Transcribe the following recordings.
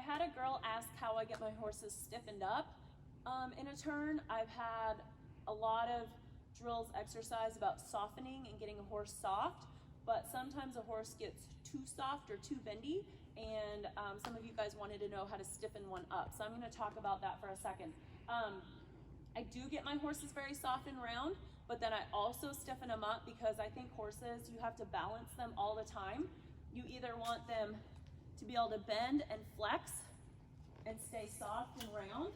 had a girl ask how I get my horses stiffened up in a turn. I've had a lot of drills exercise about softening and getting a horse soft, but sometimes a horse gets too soft or too bendy, and some of you guys wanted to know how to stiffen one up. So I'm going to talk about that for a second. I do get my horses very soft and round, but then I also stiffen them up because I think horses, you have to balance them all the time. You either want them to be able to bend and flex and stay soft and round,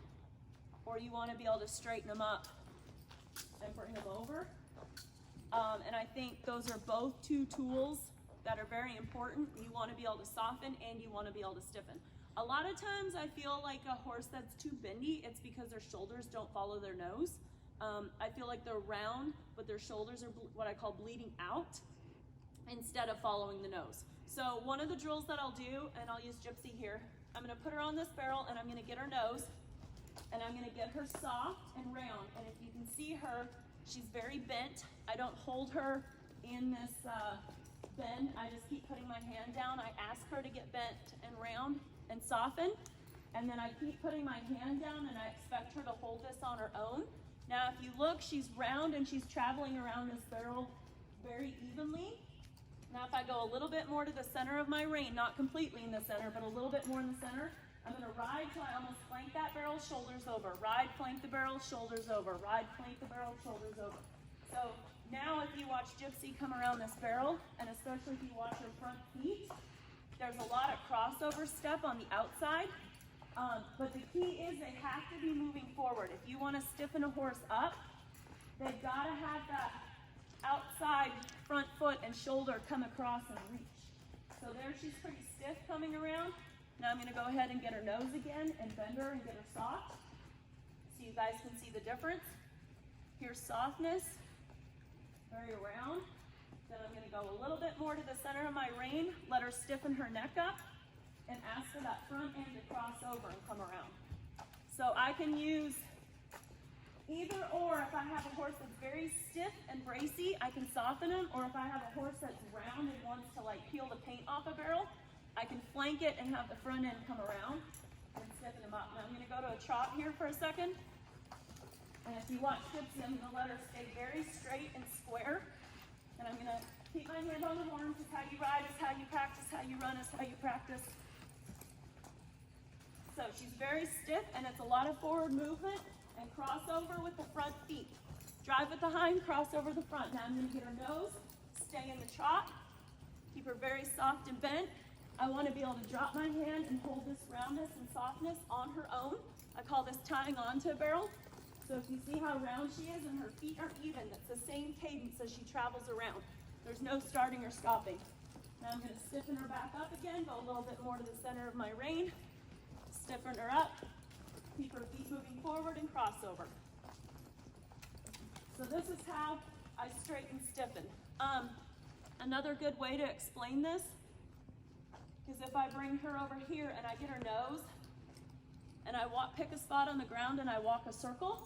or you want to be able to straighten them up and bring them over. And I think those are both two tools that are very important. You want to be able to soften and you want to be able to stiffen. A lot of times I feel like a horse that's too bendy, it's because their shoulders don't follow their nose. I feel like they're round, but their shoulders are what I call bleeding out instead of following the nose. So one of the drills that I'll do, and I'll use Gypsy here, I'm going to put her on this barrel and I'm going to get her nose and I'm going to get her soft and round. And if you can see her, she's very bent. I don't hold her in this bend. I just keep putting my hand down. I ask her to get bent and round and soften, and then I keep putting my hand down and I expect her to hold this on her own. Now if you look, she's round and she's traveling around this barrel very evenly. Now if I go a little bit more to the center of my rein, not completely in the center, but a little bit more in the center, I'm going to ride till I almost flank that barrel, shoulders over. Ride, flank the barrel, shoulders over. Ride, flank the barrel, shoulders over. So now if you watch Gypsy come around this barrel, and especially if you watch her front feet, there's a lot of crossover step on the outside, but the key is they have to be moving forward. If you want to stiffen a horse up, they've got to have that outside front foot and shoulder come across and reach. So there she's pretty stiff coming around. Now I'm going to go ahead and get her nose again and bend her and get her soft so you guys can see the difference. Here's softness, very round. Then I'm going to go a little bit more to the center of my rein, let her stiffen her neck up, and ask for that front end to cross over and come around. So I can use either or. If I have a horse that's very stiff and bracy, I can soften him, or if I have a horse that's round and wants to like peel the paint off a barrel, I can flank it and have the front end come around and stiffen him up. Now I'm going to go to a trot here for a second. And if you watch Gypsy, I'm going to let her stay very straight and square. And I'm going to keep my hand on the horns. This is how you ride, this is how you practice, how you run, this is how you practice. So she's very stiff, and it's a lot of forward movement and crossover with the front feet. Drive with the hind, cross over the front. Now I'm going to get her nose, stay in the trot, keep her very soft and bent. I want to be able to drop my hand and hold this roundness and softness on her own. I call this tying onto a barrel. So if you see how round she is and her feet are even, that's the same cadence as she travels around. There's no starting or stopping. Now I'm going to stiffen her back up again, go a little bit more to the center of my rein, stiffen her up, keep her feet moving forward and crossover. So this is how I straighten stiffen. Another good way to explain this is if I bring her over here and I get her nose and I pick a spot on the ground and I walk a circle.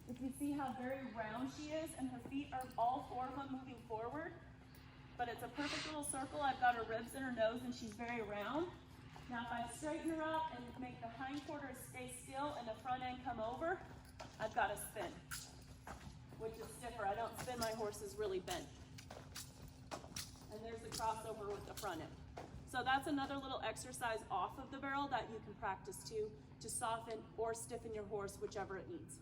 If you see how very round she is and her feet are all four of them moving forward, but it's a perfect little circle. I've got her ribs in her nose and she's very round. Now if I straighten her up and make the hindquarters stay still and the front end come over, I've got a spin, which is stiffer. I don't spin my horses really bent. And there's the crossover with the front end. So that's another little exercise off of the barrel that you can practice to soften or stiffen your horse, whichever it needs.